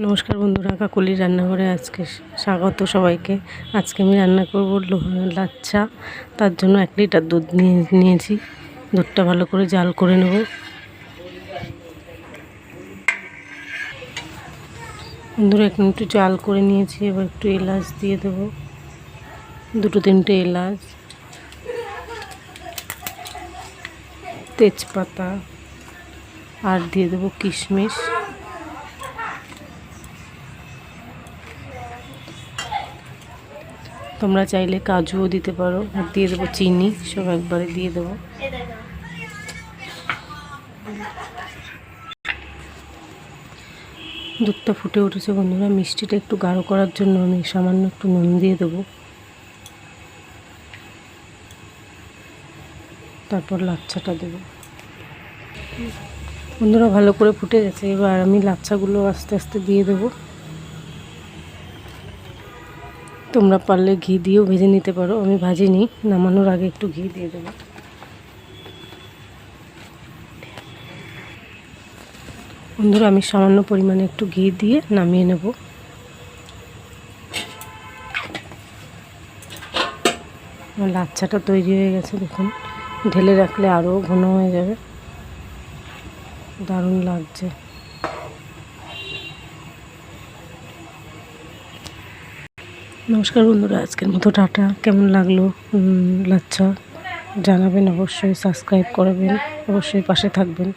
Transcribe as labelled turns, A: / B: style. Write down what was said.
A: নমস্কার বন্ধুরা, কাকলির রান্নাঘরে আজকে স্বাগত সবাইকে। আজকে আমি রান্না করব লাচ্ছা। তার জন্য 1 লিটার দুধ নিয়েছি। দুধটা ভালো করে জাল করে নেব। বন্ধুরা একটু জাল করে নিয়েছি। এবার একটু এলাচ দিয়ে দেবো, 2-3টে এলাচ, তেজপাতা, আর দিয়ে দেবো কিশমিশ। তোমরা চাইলে কাজুও দিতে পারো। আর দিয়ে দেবো চিনি, সব একবারে দিয়ে দেবো। দুধটা ফুটে উঠেছে বন্ধুরা। মিষ্টিটা একটু গাঢ় করার জন্য আমি সামান্য একটু নুন দিয়ে দেবো। তারপর লাচ্ছাটা দেবো। বন্ধুরা ভালো করে ফুটে গেছে। এবার আমি লাচ্ছাগুলো আস্তে আস্তে দিয়ে দেবো। তোমরা পারলে ঘি দিয়েও ভেজে নিতে পারো, আমি ভাজিনি। নামানোর আগে একটু ঘি দিয়ে দেবো। বন্ধুরা আমি সামান্য পরিমাণে একটু ঘি দিয়ে নামিয়ে নেব। লাচ্ছাটা তৈরি হয়ে গেছে দেখুন। ঢেলে রাখলে আরও ঘন হয়ে যাবে, দারুণ লাগছে। নমস্কার বন্ধুরা, আজকের মতো টাটা। কেমন লাগলো লাচ্ছা জানাবেন, অবশ্যই সাবস্ক্রাইব করবেন, অবশ্যই পাশে থাকবেন।